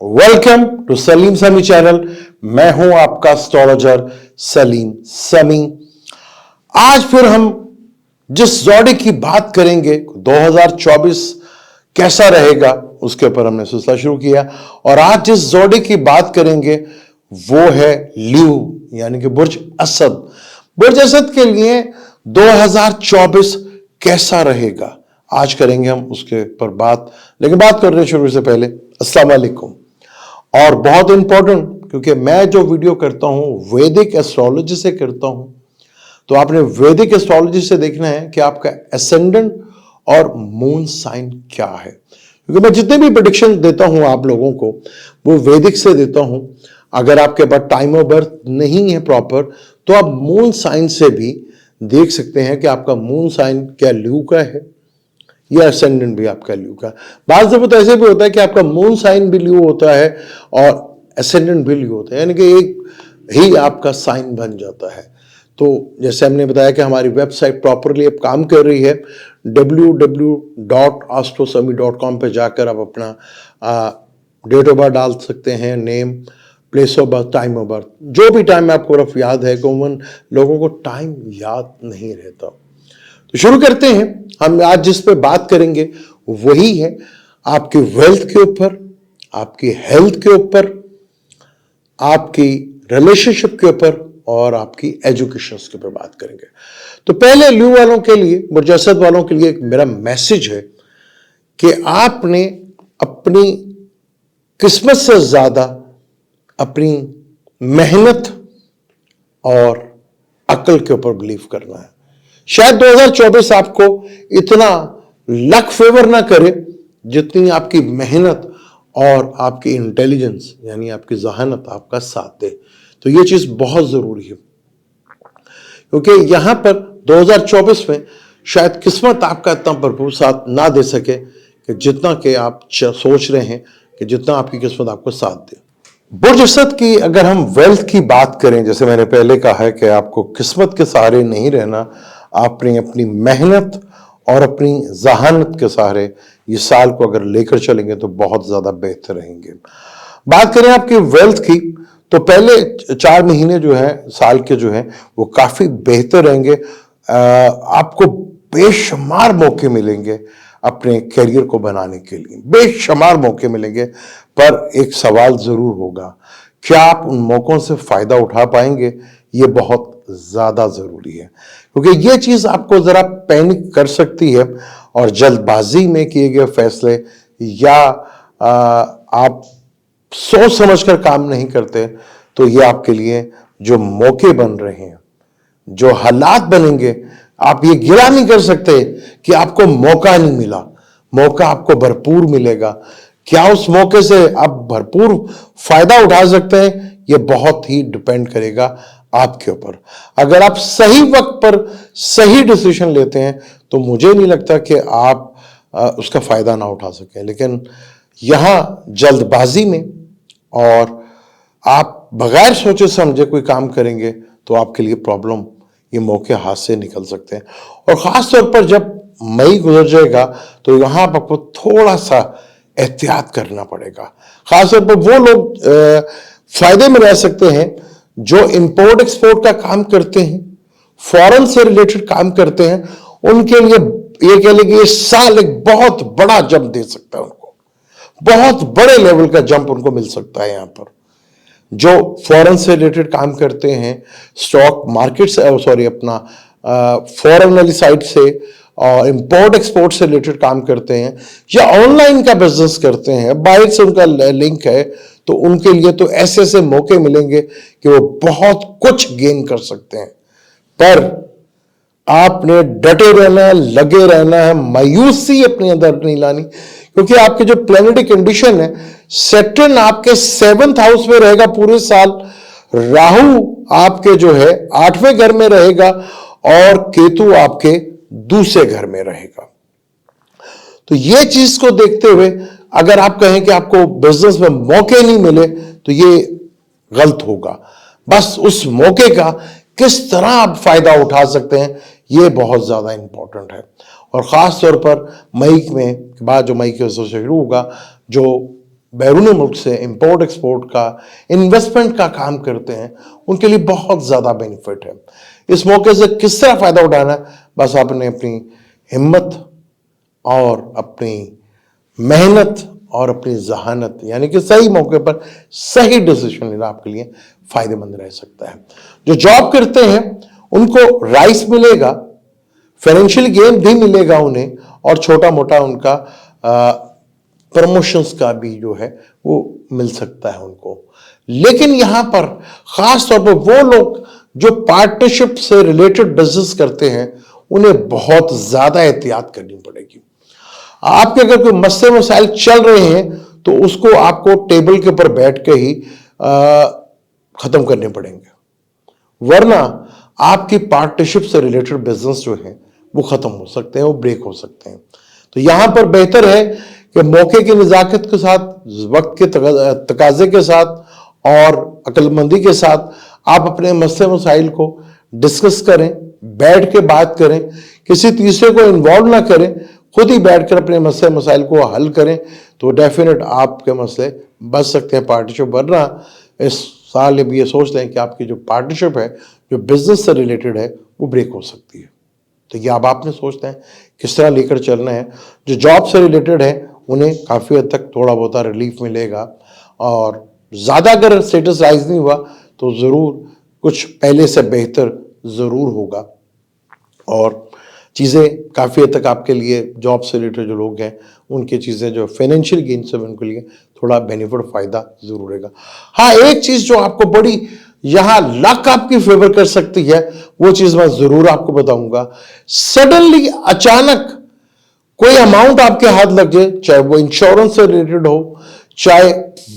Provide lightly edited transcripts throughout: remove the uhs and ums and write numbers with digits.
Welcome to Salim समी channel. मैं हूं आपका एस्ट्रोलॉजर सलीम समी। आज फिर हम जिस जोड़े की बात करेंगे 2024 कैसा रहेगा उसके ऊपर हमने सिलसिला शुरू किया और आज जिस जोड़े की बात करेंगे वो है ल्यू यानी कि बुर्ज असद। बुर्ज असद के लिए 2024 कैसा रहेगा आज करेंगे हम उसके ऊपर बात। लेकिन बात करने शुरू से पहले अस्सलाम वालेकुम। और बहुत इंपॉर्टेंट, क्योंकि मैं जो वीडियो करता हूं वैदिक एस्ट्रोलॉजी से करता हूं, तो आपने वैदिक एस्ट्रोलॉजी से देखना है कि आपका एसेंडेंट और मून साइन क्या है। क्योंकि मैं जितने भी प्रेडिक्शन देता हूं आप लोगों को वो वैदिक से देता हूं। अगर आपके पास टाइम ऑफ बर्थ नहीं है प्रॉपर तो आप मून साइन से भी देख सकते हैं कि आपका मून साइन क्या ल्यू का है या असेंडेंट भी आपका ल्यू का। बात जब तो ऐसे भी होता है कि आपका मून साइन भी ल्यू होता है और असेंडेंट भी ल्यू होता है, यानी कि एक ही आपका साइन बन जाता है। तो जैसे हमने बताया कि हमारी वेबसाइट प्रॉपरली अब काम कर रही है, www.astrosami.com पे जाकर आप अपना डेट ऑफ बर्थ डाल सकते हैं, name, place of birth, time of birth, जो भी टाइम आपको रफ याद है। कॉमन लोगों को टाइम याद नहीं रहता। तो शुरू करते हैं। हम आज जिस पे बात करेंगे वही है आपकी वेल्थ के ऊपर, आपकी हेल्थ के ऊपर, आपकी रिलेशनशिप के ऊपर और आपकी एजुकेशन के ऊपर बात करेंगे। तो पहले ल्यू वालों के लिए, बुर्ज असद वालों के लिए मेरा मैसेज है कि आपने अपनी किस्मत से ज्यादा अपनी मेहनत और अक्ल के ऊपर बिलीव करना है। शायद 2024 आपको इतना लक फेवर ना करे जितनी आपकी मेहनत और आपकी इंटेलिजेंस यानी आपकी जहानत आपका साथ दे। तो ये चीज बहुत जरूरी है, क्योंकि यहां पर 2024 में शायद किस्मत आपका इतना भरपूर साथ ना दे सके कि जितना कि आप सोच रहे हैं कि जितना आपकी किस्मत आपको साथ दे। बुर्ज असद की अगर हम वेल्थ की बात करें, जैसे मैंने पहले कहा है कि आपको किस्मत के सहारे नहीं रहना, आपने अपनी मेहनत और अपनी जहानत के सहारे ये साल को अगर लेकर चलेंगे तो बहुत ज्यादा बेहतर रहेंगे। बात करें आपकी वेल्थ की तो पहले 4 महीने जो है साल के जो है वो काफी बेहतर रहेंगे। आपको बेशुमार मौके मिलेंगे अपने करियर को बनाने के लिए, बेशुमार मौके मिलेंगे। पर एक सवाल जरूर होगा, क्या आप उन मौकों से फायदा उठा पाएंगे? ये बहुत ज्यादा जरूरी है, क्योंकि ये चीज आपको जरा पैनिक कर सकती है और जल्दबाजी में किए गए फैसले या आप सोच समझकर काम नहीं करते तो ये आपके लिए जो मौके बन रहे हैं, जो हालात बनेंगे, आप ये गिला नहीं कर सकते कि आपको मौका नहीं मिला। मौका आपको भरपूर मिलेगा। क्या उस मौके से आप भरपूर फायदा उठा सकते हैं? ये बहुत ही डिपेंड करेगा आपके ऊपर। अगर आप सही वक्त पर सही डिसीजन लेते हैं तो मुझे नहीं लगता कि आप उसका फायदा ना उठा सकें। लेकिन यहां जल्दबाजी में और आप बगैर सोचे समझे कोई काम करेंगे तो आपके लिए प्रॉब्लम, ये मौके हाथ से निकल सकते हैं। और खास तौर पर जब मई गुजर जाएगा तो यहां आपको थोड़ा सा एहतियात करना पड़ेगा। खासतौर पर वो लोग फायदे में रह सकते हैं जो इंपोर्ट एक्सपोर्ट का काम करते हैं, फॉरेन से रिलेटेड काम करते हैं। उनके लिए ये कह लें कि ये साल एक बहुत बड़ा जंप दे सकता है उनको, बहुत बड़े लेवल का जंप उनको मिल सकता है। यहां पर जो फॉरेन से रिलेटेड काम करते हैं, स्टॉक मार्केट से, सॉरी अपना फॉरेन वाली साइड से और इंपोर्ट एक्सपोर्ट से रिलेटेड काम करते हैं या ऑनलाइन का बिजनेस करते हैं, बाहर से उनका लिंक है, तो उनके लिए तो ऐसे ऐसे मौके मिलेंगे कि वो बहुत कुछ गेन कर सकते हैं। पर आपने डटे रहना है, लगे रहना है, मायूसी अपने अंदर नहीं लानी, क्योंकि आपके जो प्लैनेटरी कंडीशन है, सैटर्न आपके 7th हाउस में रहेगा पूरे साल, राहु आपके जो है 8वें घर में रहेगा और केतु आपके दूसरे घर में रहेगा। तो ये चीज को देखते हुए अगर आप कहें कि आपको बिजनेस में मौके नहीं मिले तो ये गलत होगा। बस उस मौके का किस तरह आप फायदा उठा सकते हैं ये बहुत ज्यादा इंपॉर्टेंट है। और खास तौर पर मई में बाद जो मई के वजह से शुरू होगा, जो बैरून मुल्क से इंपोर्ट एक्सपोर्ट का, इन्वेस्टमेंट का काम करते हैं, उनके लिए बहुत ज़्यादा बेनिफिट है। इस मौके से किस तरह फ़ायदा उठाना है, बस आपने अपनी हिम्मत और अपनी मेहनत और अपनी जहानत, यानी कि सही मौके पर सही डिसीजन लेना आपके लिए फ़ायदेमंद रह सकता है। जो जॉब करते हैं उनको राइस मिलेगा, फाइनेंशियल गेन भी मिलेगा उन्हें, और छोटा मोटा उनका प्रमोशंस का भी जो है वो मिल सकता है उनको। लेकिन यहां पर खास तौर पर वो लोग जो पार्टनरशिप से रिलेटेड बिजनेस करते हैं, उन्हें बहुत ज्यादा एहतियात करनी पड़ेगी। आपके अगर कोई मसले मसाइल चल रहे हैं तो उसको आपको टेबल के ऊपर बैठ के ही खत्म करने पड़ेंगे, वरना आपकी पार्टनरशिप से रिलेटेड बिजनेस जो है वो खत्म हो सकते हैं, वो ब्रेक हो सकते हैं। तो यहां पर बेहतर है कि मौके की नज़ाकत के साथ, वक्त के तकाजे के साथ और अक्लमंदी के साथ आप अपने मसले मसाइल को डिस्कस करें, बैठ के बात करें, किसी तीसरे को इन्वॉल्व ना करें, खुद ही बैठकर अपने मसले मसाइल को हल करें, तो डेफिनेट आपके मसले बच सकते हैं पार्टनरशिप। वरना इस साल भी ये सोच लें कि आपकी जो पार्टनरशिप है, जो बिजनेस से रिलेटेड है, वो ब्रेक हो सकती है। तो ये अब आपने सोचते हैं किस तरह लेकर चलना है। जो जॉब से रिलेटेड है उन्हें काफ़ी हद तक थोड़ा बहुत रिलीफ मिलेगा, और ज़्यादा अगर स्टेटस राइज नहीं हुआ तो ज़रूर कुछ पहले से बेहतर ज़रूर होगा, और चीज़ें काफ़ी हद तक आपके लिए जॉब से रिलेटेड जो लोग हैं उनकी चीज़ें जो फाइनेंशियल गेन से उनके लिए थोड़ा बेनिफिट फ़ायदा ज़रूर रहेगा। हाँ, एक चीज़ जो आपको बड़ी यहां लक आपकी फेवर कर सकती है, वो चीज़ मैं ज़रूर आपको बताऊंगा। सडनली अचानक कोई अमाउंट आपके हाथ लग जाए, चाहे वो इंश्योरेंस से रिलेटेड हो, चाहे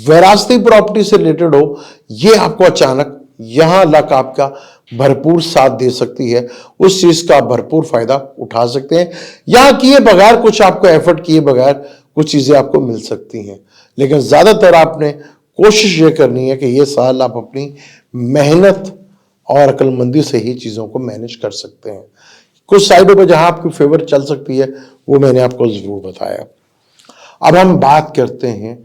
विरासती प्रॉपर्टी से रिलेटेड हो, ये आपको अचानक यहां लक आपका भरपूर साथ दे सकती है, उस चीज का भरपूर फायदा उठा सकते हैं। यहां किए बगैर, कुछ आपको एफर्ट किए बगैर कुछ चीजें आपको मिल सकती हैं, लेकिन ज्यादातर आपने कोशिश ये करनी है कि ये साल आप अपनी मेहनत और अक्लमंदी से ही चीजों को मैनेज कर सकते हैं। कुछ साइडों पर जहां आपकी फेवर चल सकती है वो मैंने आपको जरूर बताया। अब हम बात करते हैं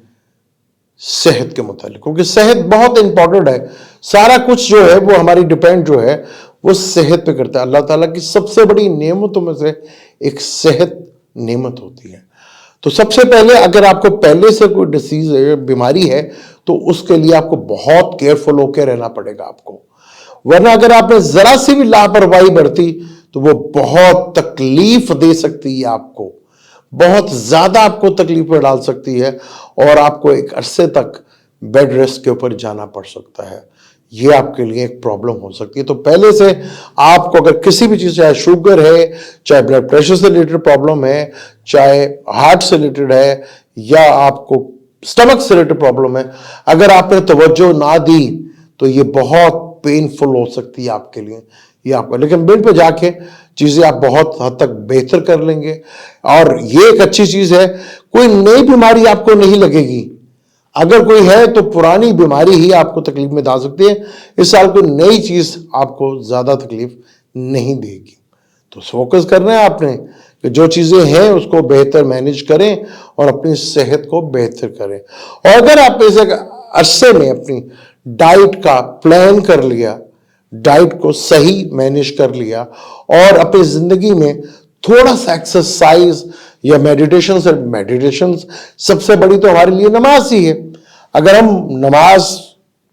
सेहत के मुतालिक, क्योंकि सेहत बहुत इंपॉर्टेंट है। सारा कुछ जो है वो हमारी डिपेंड जो है वो सेहत पे करता है। अल्लाह ताला की सबसे बड़ी नेमतों में से एक सेहत नेमत होती है। तो सबसे पहले अगर आपको पहले से कोई डिसीज है, बीमारी है, तो उसके लिए आपको बहुत केयरफुल होकर रहना पड़ेगा आपको, वरना अगर आपने जरा सी भी लापरवाही बरती तो वो बहुत तकलीफ दे सकती है आपको, बहुत ज्यादा आपको तकलीफ में डाल सकती है, और आपको एक अरसे तक बेड रेस्ट के ऊपर जाना पड़ सकता है। ये आपके लिए एक प्रॉब्लम हो सकती है। तो पहले से आपको अगर किसी भी चीज, चाहे शुगर है, चाहे ब्लड प्रेशर से रिलेटेड प्रॉब्लम है, चाहे हार्ट से रिलेटेड है, या आपको स्टमक से रिलेटेड प्रॉब्लम है, अगर आपने तवज्जो ना दी तो ये बहुत पेनफुल हो सकती है आपके लिए, ये आपको। लेकिन बेड पे जाके चीजें आप बहुत हद तक बेहतर कर लेंगे, और ये एक अच्छी चीज है, कोई नई बीमारी आपको नहीं लगेगी। अगर कोई है तो पुरानी बीमारी ही आपको तकलीफ में डाल सकती है। इस साल कोई नई चीज आपको ज्यादा तकलीफ नहीं देगी। तो फोकस करना है आपने कि जो चीजें हैं उसको बेहतर मैनेज करें और अपनी सेहत को बेहतर करें। और अगर आप इस अरसे में अपनी डाइट का प्लान कर लिया, डाइट को सही मैनेज कर लिया, और अपनी जिंदगी में थोड़ा सा एक्सरसाइज या मेडिटेशन सबसे बड़ी तो हमारे लिए नमाज ही है। अगर हम नमाज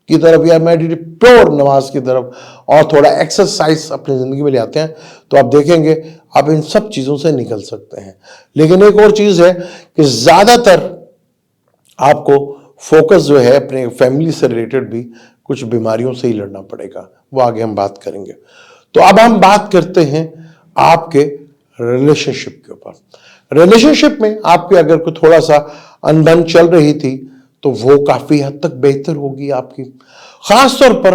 की तरफ या प्योर नमाज की तरफ और थोड़ा एक्सरसाइज अपनी जिंदगी में ले आते हैं, तो आप देखेंगे आप इन सब चीजों से निकल सकते हैं। लेकिन एक और चीज है कि ज्यादातर आपको फोकस जो है अपने फैमिली से रिलेटेड भी कुछ बीमारियों से ही लड़ना पड़ेगा, वो आगे हम बात करेंगे। तो अब हम बात करते हैं आपके रिलेशनशिप के ऊपर। रिलेशनशिप में आपके अगर कोई थोड़ा सा अनबन चल रही थी तो वो काफी हद तक बेहतर होगी आपकी। खासतौर पर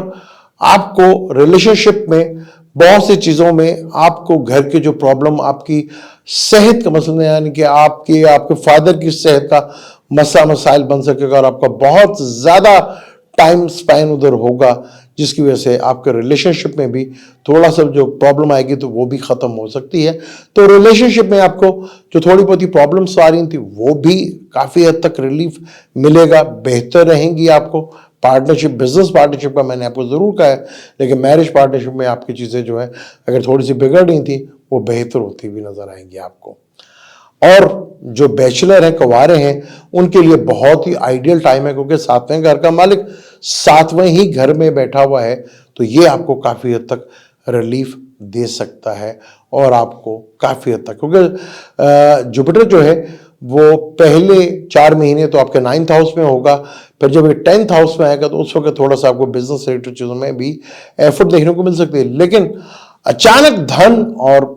आपको रिलेशनशिप में बहुत सी चीजों में आपको घर के जो प्रॉब्लम, आपकी सेहत का मसला, यानी कि आपके फादर की सेहत का मसाइल बन सकेगा, और आपका बहुत ज्यादा टाइम स्पेन उधर होगा जिसकी वजह से आपके रिलेशनशिप में भी थोड़ा सा जो प्रॉब्लम आएगी तो वो भी ख़त्म हो सकती है। तो रिलेशनशिप में आपको जो थोड़ी बहुत ही प्रॉब्लम्स आ रही थी वो भी काफ़ी हद तक रिलीफ मिलेगा, बेहतर रहेंगी आपको। पार्टनरशिप, बिजनेस पार्टनरशिप का मैंने आपको ज़रूर कहा है, लेकिन मैरिज पार्टनरशिप में आपकी चीज़ें जो है अगर थोड़ी सी बिगड़ रही थी वो बेहतर होती हुई नज़र आएंगी आपको। और जो बैचलर हैं, कुंवारे हैं, उनके लिए बहुत ही आइडियल टाइम है, क्योंकि सातवें घर का मालिक सातवें ही घर में बैठा हुआ है, तो ये आपको काफ़ी हद तक रिलीफ दे सकता है। और आपको काफ़ी हद तक, क्योंकि जुपिटर जो है वो पहले 4 महीने तो आपके 9th हाउस में होगा, फिर जब ये 10th हाउस में आएगा तो उस वक्त थोड़ा सा आपको बिजनेस रिलेटेड चीज़ों में भी एफर्ट देखने को मिल सकती है। लेकिन अचानक धन और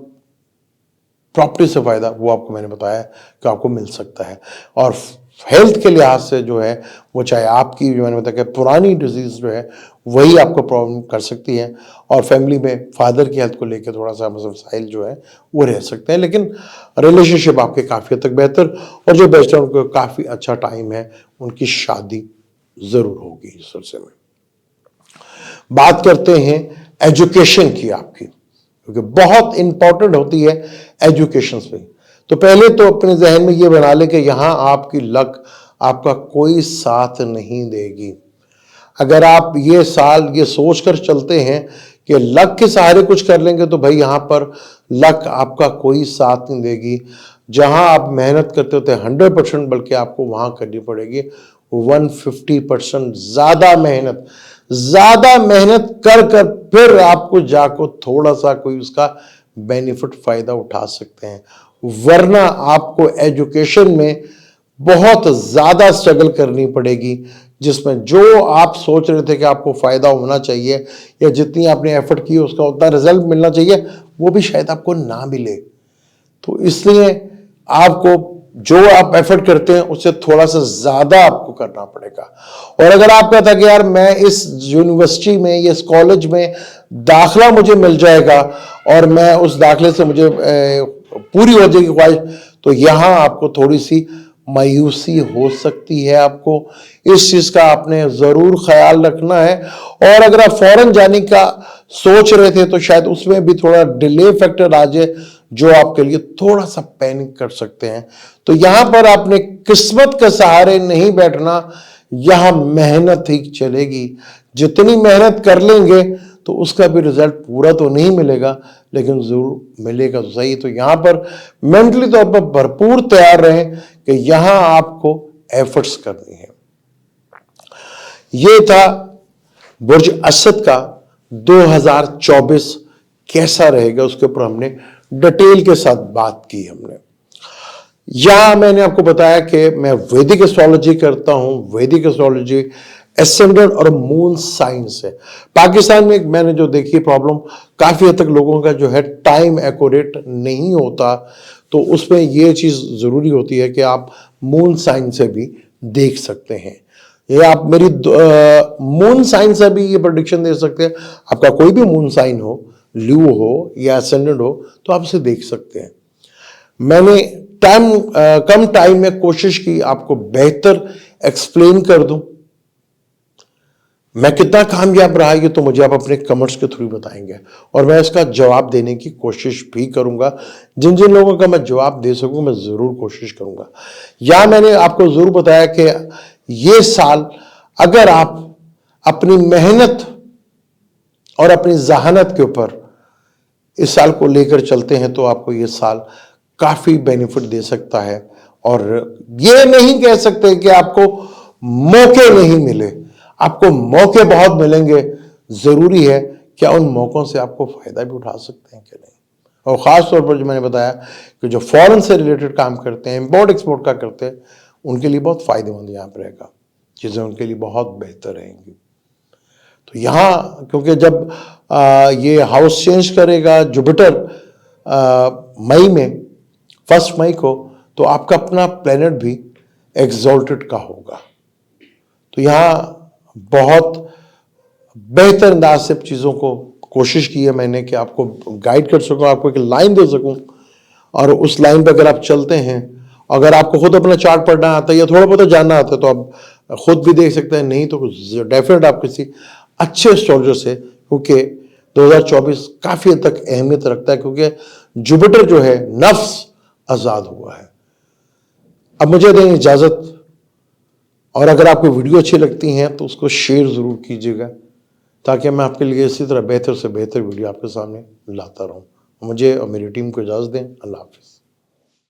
प्रॉपर्टी से फायदा वो आपको मैंने बताया कि आपको मिल सकता है। और हेल्थ के लिहाज से जो है वो, चाहे आपकी जो मैंने बताया कि पुरानी डिजीज जो है वही आपको प्रॉब्लम कर सकती है, और फैमिली में फादर की हेल्थ को लेकर थोड़ा सा मसाइल जो है वो रह सकते हैं। लेकिन रिलेशनशिप आपके काफ़ी हद तक बेहतर, और जो बैचलर उनको काफ़ी अच्छा टाइम है, उनकी शादी ज़रूर होगी इस सिलसिले में। बात करते हैं एजुकेशन की आपकी, क्योंकि बहुत इंपॉर्टेंट होती है एजुकेशन में। तो पहले तो अपने जहन में ये बना ले कि यहाँ आपकी लक आपका कोई साथ नहीं देगी। अगर आप ये साल ये सोच कर चलते हैं कि लक के सहारे कुछ कर लेंगे, तो भाई यहाँ पर लक आपका कोई साथ नहीं देगी। जहाँ आप मेहनत करते होते हैं 100%, बल्कि आपको वहाँ करनी पड़ेगी 150% ज़्यादा मेहनत कर फिर आपको जाको थोड़ा सा कोई उसका बेनिफिट फ़ायदा उठा सकते हैं। वरना आपको एजुकेशन में बहुत ज़्यादा स्ट्रगल करनी पड़ेगी, जिसमें जो आप सोच रहे थे कि आपको फ़ायदा होना चाहिए या जितनी आपने एफर्ट की उसका उतना रिजल्ट मिलना चाहिए, वो भी शायद आपको ना मिले। तो इसलिए आपको जो आप एफर्ट करते हैं उससे थोड़ा सा ज़्यादा आपको करना पड़ेगा। और अगर आप कहता कि यार मैं इस यूनिवर्सिटी में या इस कॉलेज में दाखला मुझे मिल जाएगा और मैं उस दाखले से मुझे पूरी हो जाएगी ख्वाहिश, तो यहाँ आपको थोड़ी सी मायूसी हो सकती है। आपको इस चीज़ का आपने ज़रूर ख्याल रखना है। और अगर आप फॉरेन जाने का सोच रहे थे तो शायद उसमें भी थोड़ा डिले फैक्टर आ जाए, जो आपके लिए थोड़ा सा पैनिक कर सकते हैं। तो यहां पर आपने किस्मत के सहारे नहीं बैठना, यहां मेहनत ही चलेगी। जितनी मेहनत कर लेंगे तो उसका भी रिजल्ट पूरा तो नहीं मिलेगा, लेकिन जरूर मिलेगा तो सही। तो यहां पर मेंटली तौर पर भरपूर तैयार रहें कि यहां आपको एफर्ट्स करनी है। ये था बुर्ज असद का 2024 कैसा रहेगा, उसके ऊपर हमने डिटेल के साथ बात की। हमने यहां मैंने आपको बताया कि मैं वैदिक एस्ट्रोलॉजी करता हूं। वैदिक एस्ट्रोलॉजी एसेंडेंट और मून साइंस है। पाकिस्तान में मैंने जो देखी प्रॉब्लम, काफी हद तक लोगों का जो है टाइम एक्यूरेट नहीं होता, तो उसमें ये चीज जरूरी होती है कि आप मून साइन से भी देख सकते हैं। ये आप मेरी मून साइन से भी ये प्रेडिक्शन दे सकते हैं। आपका कोई भी मून साइन हो, ल्यू हो या एसेंडेंट हो, तो आप इसे देख सकते हैं। मैंने कम टाइम में कोशिश की आपको बेहतर एक्सप्लेन कर दूं। मैं कितना कामयाब रहा ये तो मुझे आप अपने कमेंट्स के थ्रू बताएंगे, और मैं इसका जवाब देने की कोशिश भी करूंगा। जिन जिन लोगों का मैं जवाब दे सकूं मैं जरूर कोशिश करूंगा। या मैंने आपको जरूर बताया कि ये साल अगर आप अपनी मेहनत और अपनी जहानत के ऊपर इस साल को लेकर चलते हैं तो आपको ये साल काफी बेनिफिट दे सकता है। और ये नहीं कह सकते कि आपको मौके नहीं मिले, आपको मौके बहुत मिलेंगे। जरूरी है क्या उन मौकों से आपको फायदा भी उठा सकते हैं कि नहीं। और ख़ास तौर पर जो मैंने बताया कि जो फॉरेन से रिलेटेड काम करते हैं, इम्पोर्ट एक्सपोर्ट का करते हैं, उनके लिए बहुत फ़ायदेमंद यहाँ पर रहेगा, चीज़ें उनके लिए बहुत बेहतर रहेंगी। तो यहाँ क्योंकि जब ये हाउस चेंज करेगा जुपिटर मई में, 1 मई को, तो आपका अपना प्लेनेट भी एक्सॉल्टेड का होगा। तो यहाँ बहुत बेहतर अंदाज से चीज़ों को कोशिश की है मैंने कि आपको गाइड कर सकूं, आपको एक लाइन दे सकूं, और उस लाइन पर अगर आप चलते हैं, अगर आपको खुद अपना चार्ट पढ़ना आता है या थोड़ा बहुत जानना आता है तो आप खुद भी देख सकते हैं। नहीं तो डेफिनेट आप किसी अच्छे एस्ट्रोलॉजर से, क्योंकि 2024 काफ़ी हद तक अहमियत रखता है, क्योंकि जुपिटर जो है नफ्स आज़ाद हुआ है। अब मुझे दें इजाज़त, और अगर आपको वीडियो अच्छी लगती हैं तो उसको शेयर ज़रूर कीजिएगा, ताकि मैं आपके लिए इसी तरह बेहतर से बेहतर वीडियो आपके सामने लाता रहूं। मुझे और मेरी टीम को इजाज़त दें। अल्लाह हाफ़िज़।